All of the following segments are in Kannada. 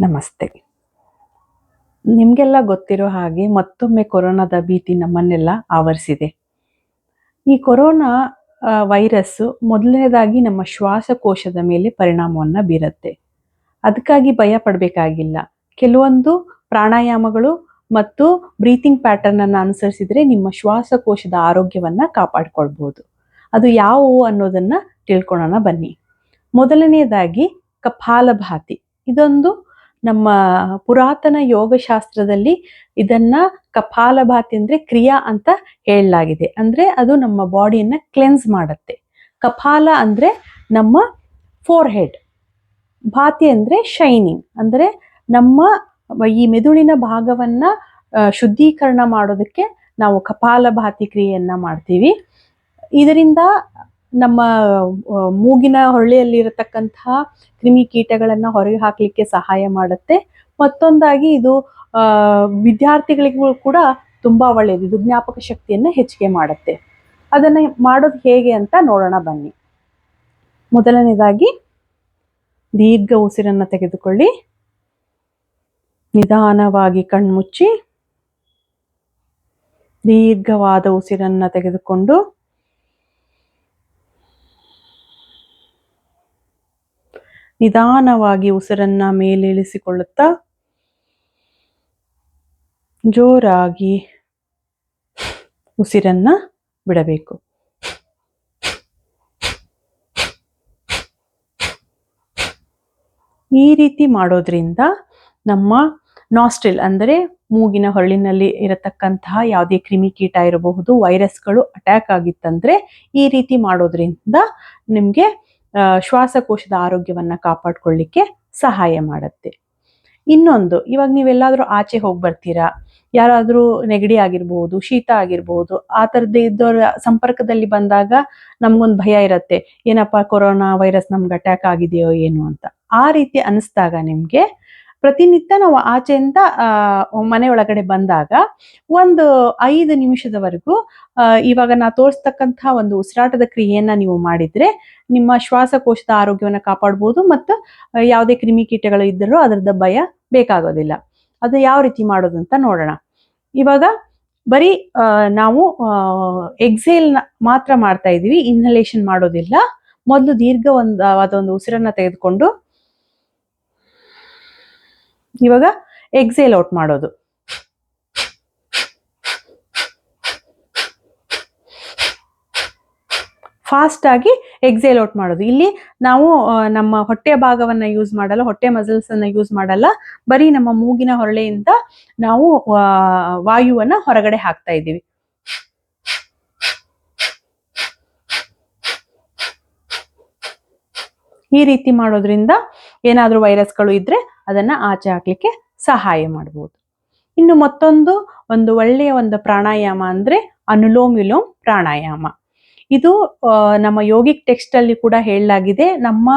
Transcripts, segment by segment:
ನಮಸ್ತೆ. ನಿಮಗೆಲ್ಲ ಗೊತ್ತಿರೋ ಹಾಗೆ ಮತ್ತೊಮ್ಮೆ ಕೊರೋನಾದ ಭೀತಿ ನಮ್ಮನ್ನೆಲ್ಲ ಆವರಿಸಿದೆ. ಈ ಕೊರೋನಾ ವೈರಸ್ಸು ಮೊದಲನೇದಾಗಿ ನಮ್ಮ ಶ್ವಾಸಕೋಶದ ಮೇಲೆ ಪರಿಣಾಮವನ್ನು ಬೀರುತ್ತೆ. ಅದಕ್ಕಾಗಿ ಭಯ ಪಡಬೇಕಾಗಿಲ್ಲ. ಕೆಲವೊಂದು ಪ್ರಾಣಾಯಾಮಗಳು ಮತ್ತು ಬ್ರೀತಿಂಗ್ ಪ್ಯಾಟರ್ನನ್ನು ಅನುಸರಿಸಿದರೆ ನಿಮ್ಮ ಶ್ವಾಸಕೋಶದ ಆರೋಗ್ಯವನ್ನು ಕಾಪಾಡಿಕೊಳ್ಬೋದು. ಅದು ಯಾವುವು ಅನ್ನೋದನ್ನು ತಿಳ್ಕೊಳ್ಳೋಣ ಬನ್ನಿ. ಮೊದಲನೆಯದಾಗಿ ಕಪಾಲಭಾತಿ. ಇದೊಂದು ನಮ್ಮ ಪುರಾತನ ಯೋಗಶಾಸ್ತ್ರದಲ್ಲಿ ಇದನ್ನ ಕಪಾಲಭಾತಿ ಅಂದರೆ ಕ್ರಿಯಾ ಅಂತ ಹೇಳಲಾಗಿದೆ. ಅಂದರೆ ಅದು ನಮ್ಮ ಬಾಡಿಯನ್ನು ಕ್ಲೆನ್ಸ್ ಮಾಡುತ್ತೆ. ಕಪಾಲ ಅಂದರೆ ನಮ್ಮ ಫೋರ್ಹೆಡ್, ಭಾತಿ ಅಂದರೆ ಶೈನಿಂಗ್, ಅಂದರೆ ನಮ್ಮ ಈ ಮೆದುಳಿನ ಭಾಗವನ್ನು ಶುದ್ಧೀಕರಣ ಮಾಡೋದಕ್ಕೆ ನಾವು ಕಪಾಲಭಾತಿ ಕ್ರಿಯೆಯನ್ನು ಮಾಡ್ತೀವಿ. ಇದರಿಂದ ನಮ್ಮ ಮೂಗಿನ ಹೊಳ್ಳೆಯಲ್ಲಿರತಕ್ಕಂತಹ ಕ್ರಿಮಿಕೀಟಗಳನ್ನು ಹೊರಗೆ ಹಾಕಲಿಕ್ಕೆ ಸಹಾಯ ಮಾಡುತ್ತೆ. ಮತ್ತೊಂದಾಗಿ ಇದು ವಿದ್ಯಾರ್ಥಿಗಳಿಗೂ ಕೂಡ ತುಂಬ ಒಳ್ಳೆಯದು. ಇದು ಜ್ಞಾಪಕ ಶಕ್ತಿಯನ್ನು ಹೆಚ್ಚಿಗೆ ಮಾಡುತ್ತೆ. ಅದನ್ನು ಮಾಡೋದು ಹೇಗೆ ಅಂತ ನೋಡೋಣ ಬನ್ನಿ. ಮೊದಲನೇದಾಗಿ ದೀರ್ಘ ಉಸಿರನ್ನು ತೆಗೆದುಕೊಳ್ಳಿ. ನಿಧಾನವಾಗಿ ಕಣ್ಮುಚ್ಚಿ ದೀರ್ಘವಾದ ಉಸಿರನ್ನು ತೆಗೆದುಕೊಂಡು ನಿಧಾನವಾಗಿ ಉಸಿರನ್ನ ಮೇಲೇಳಿಸಿಕೊಳ್ಳುತ್ತಾ ಜೋರಾಗಿ ಉಸಿರನ್ನ ಬಿಡಬೇಕು. ಈ ರೀತಿ ಮಾಡೋದ್ರಿಂದ ನಮ್ಮ ನಾಸ್ಟ್ರಿಲ್ ಅಂದರೆ ಮೂಗಿನ ಹೊರಳಿನಲ್ಲಿ ಇರತಕ್ಕಂತಹ ಯಾವುದೇ ಕ್ರಿಮಿಕೀಟ ಇರಬಹುದು, ವೈರಸ್ಗಳು ಅಟ್ಯಾಕ್ ಆಗಿತ್ತಂದ್ರೆ ಈ ರೀತಿ ಮಾಡೋದ್ರಿಂದ ನಿಮಗೆ ಶ್ವಾಸಕೋಶದ ಆರೋಗ್ಯವನ್ನು ಕಾಪಾಡಿಕೊಳ್ಳಿಕ್ಕೆ ಸಹಾಯ ಮಾಡುತ್ತೆ. ಇನ್ನೊಂದು, ಇವಾಗ ನೀವೆಲ್ಲಾದರೂ ಆಚೆ ಹೋಗಿ ಬರ್ತೀರಾ, ಯಾರಾದರೂ ನೆಗಡಿ ಆಗಿರ್ಬೋದು, ಶೀತ ಆಗಿರ್ಬೋದು, ಆ ಥರದ್ದು ಇದ್ದವರ ಸಂಪರ್ಕದಲ್ಲಿ ಬಂದಾಗ ನಮಗೊಂದು ಭಯ ಇರುತ್ತೆ, ಏನಪ್ಪ ಕೊರೋನಾ ವೈರಸ್ ನಮ್ಗೆ ಅಟ್ಯಾಕ್ ಆಗಿದೆಯೋ ಏನು ಅಂತ. ಆ ರೀತಿ ಅನಿಸ್ದಾಗ ನಿಮಗೆ ಪ್ರತಿನಿತ್ಯ ನಾವು ಆಚೆಯಿಂದ ಮನೆ ಒಳಗಡೆ ಬಂದಾಗ ಒಂದು 5 ನಿಮಿಷದವರೆಗೂ ಇವಾಗ ನಾ ತೋರಿಸ್ತಕ್ಕಂತಹ ಒಂದು ಉಸಿರಾಟದ ಕ್ರಿಯೆಯನ್ನು ನೀವು ಮಾಡಿದರೆ ನಿಮ್ಮ ಶ್ವಾಸಕೋಶದ ಆರೋಗ್ಯವನ್ನು ಕಾಪಾಡ್ಬೋದು ಮತ್ತು ಯಾವುದೇ ಕ್ರಿಮಿಕೀಟಗಳು ಇದ್ದರೂ ಅದರದ ಭಯ ಬೇಕಾಗೋದಿಲ್ಲ. ಅದು ಯಾವ ರೀತಿ ಮಾಡೋದು ಅಂತ ನೋಡೋಣ. ಇವಾಗ ಬರೀ ನಾವು ಎಕ್ಸೇಲ್ನ ಮಾತ್ರ ಮಾಡ್ತಾ ಇದ್ದೀವಿ, ಇನ್ಹಲೇಷನ್ ಮಾಡೋದಿಲ್ಲ. ಮೊದಲು ದೀರ್ಘವಾದ ಉಸಿರನ್ನು ತೆಗೆದುಕೊಂಡು ಇವಾಗ ಎಕ್ಸೇಲ್ ಔಟ್ ಮಾಡೋದು. ಫಾಸ್ಟ್ ಆಗಿ ಎಕ್ಸೇಲ್ ಔಟ್ ಮಾಡೋದು. ಇಲ್ಲಿ ನಾವು ನಮ್ಮ ಹೊಟ್ಟೆಯ ಭಾಗವನ್ನು ಯೂಸ್ ಮಾಡಲ್ಲ, ಹೊಟ್ಟೆ ಮಸಲ್ಸ್ ಅನ್ನ ಯೂಸ್ ಮಾಡಲ್ಲ. ಬರೀ ನಮ್ಮ ಮೂಗಿನ ಹೊರಳೆಯಿಂದ ನಾವು ವಾಯುವನ್ನ ಹೊರಗಡೆ ಹಾಕ್ತಾ ಇದ್ದೀವಿ. ಈ ರೀತಿ ಮಾಡೋದ್ರಿಂದ ಏನಾದರೂ ವೈರಸ್ಗಳು ಇದ್ರೆ ಅದನ್ನ ಆಚೆ ಹಾಕ್ಲಿಕ್ಕೆ ಸಹಾಯ ಮಾಡ್ಬೋದು. ಇನ್ನು ಮತ್ತೊಂದು ಒಳ್ಳೆಯ ಪ್ರಾಣಾಯಾಮ ಅಂದ್ರೆ ಅನುಲೋಮ್ ವಿಲೋಮ್ ಪ್ರಾಣಾಯಾಮ. ಇದು ನಮ್ಮ ಯೋಗಿಕ್ ಟೆಕ್ಸ್ಟ್ ಅಲ್ಲಿ ಕೂಡ ಹೇಳಲಾಗಿದೆ. ನಮ್ಮ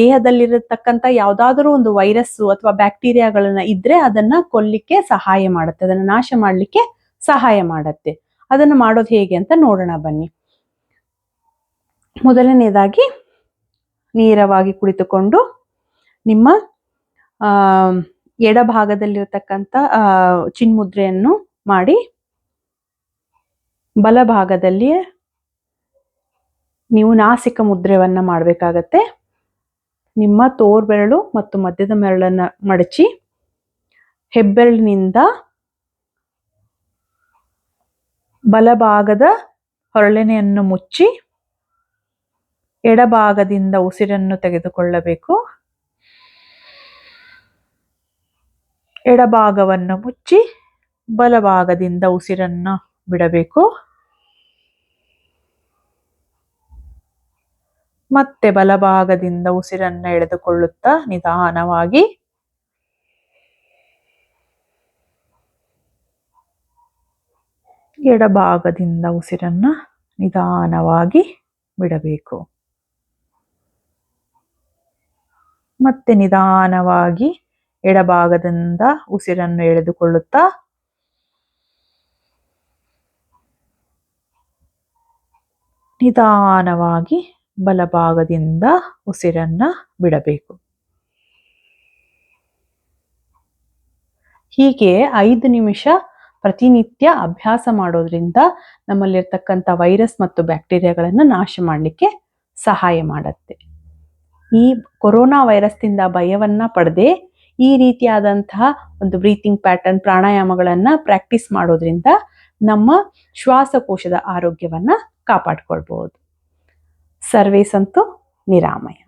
ದೇಹದಲ್ಲಿರತಕ್ಕಂಥ ಯಾವುದಾದ್ರೂ ಒಂದು ವೈರಸ್ಸು ಅಥವಾ ಬ್ಯಾಕ್ಟೀರಿಯಾಗಳನ್ನ ಇದ್ರೆ ಅದನ್ನ ಕೊಲ್ಲಿಕ್ಕೆ ಸಹಾಯ ಮಾಡುತ್ತೆ, ಅದನ್ನ ನಾಶ ಮಾಡಲಿಕ್ಕೆ ಸಹಾಯ ಮಾಡುತ್ತೆ. ಅದನ್ನು ಮಾಡೋದು ಹೇಗೆ ಅಂತ ನೋಡೋಣ ಬನ್ನಿ. ಮೊದಲನೇದಾಗಿ ನೇರವಾಗಿ ಕುಳಿತುಕೊಂಡು ನಿಮ್ಮ ಎಡಭಾಗದಲ್ಲಿರತಕ್ಕಂಥ ಚಿನ್ಮುದ್ರೆಯನ್ನು ಮಾಡಿ, ಬಲಭಾಗದಲ್ಲಿ ನೀವು ನಾಸಿಕ ಮುದ್ರೆಯನ್ನ ಮಾಡಬೇಕಾಗತ್ತೆ. ನಿಮ್ಮ ತೋರ್ಬೆರಳು ಮತ್ತು ಮಧ್ಯದ ಬೆರಳನ್ನ ಮಡಚಿ ಹೆಬ್ಬೆರಳಿನಿಂದ ಬಲಭಾಗದ ಹೊರಳೆನೆಯನ್ನು ಮುಚ್ಚಿ ಎಡಭಾಗದಿಂದ ಉಸಿರನ್ನು ತೆಗೆದುಕೊಳ್ಳಬೇಕು. ಎಡಭಾಗವನ್ನು ಮುಚ್ಚಿ ಬಲಭಾಗದಿಂದ ಉಸಿರನ್ನು ಬಿಡಬೇಕು. ಮತ್ತೆ ಬಲಭಾಗದಿಂದ ಉಸಿರನ್ನು ಎಳೆದುಕೊಳ್ಳುತ್ತಾ ನಿಧಾನವಾಗಿ ಎಡಭಾಗದಿಂದ ಉಸಿರನ್ನು ನಿಧಾನವಾಗಿ ಬಿಡಬೇಕು. ಮತ್ತೆ ನಿಧಾನವಾಗಿ ಎಡಭಾಗದಿಂದ ಉಸಿರನ್ನು ಎಳೆದುಕೊಳ್ಳುತ್ತಾ ನಿಧಾನವಾಗಿ ಬಲಭಾಗದಿಂದ ಉಸಿರನ್ನ ಬಿಡಬೇಕು. ಹೀಗೆ 5 ನಿಮಿಷ ಪ್ರತಿನಿತ್ಯ ಅಭ್ಯಾಸ ಮಾಡೋದ್ರಿಂದ ನಮ್ಮಲ್ಲಿರ್ತಕ್ಕಂಥ ವೈರಸ್ ಮತ್ತು ಬ್ಯಾಕ್ಟೀರಿಯಾಗಳನ್ನು ನಾಶ ಮಾಡಲಿಕ್ಕೆ ಸಹಾಯ ಮಾಡುತ್ತೆ. ಈ ಕೊರೋನಾ ವೈರಸ್ನಿಂದ ಭಯವನ್ನ ಪಡೆದೇ ಈ ರೀತಿಯಾದಂತಹ ಒಂದು ಬ್ರೀತಿಂಗ್ ಪ್ಯಾಟರ್ನ್ ಪ್ರಾಣಾಯಾಮಗಳನ್ನ ಪ್ರಾಕ್ಟೀಸ್ ಮಾಡೋದ್ರಿಂದ ನಮ್ಮ ಶ್ವಾಸಕೋಶದ ಆರೋಗ್ಯವನ್ನ ಕಾಪಾಡ್ಕೊಳ್ಬಹುದು. ಸರ್ವೇ ಸಂತು ನಿರಾಮಯ.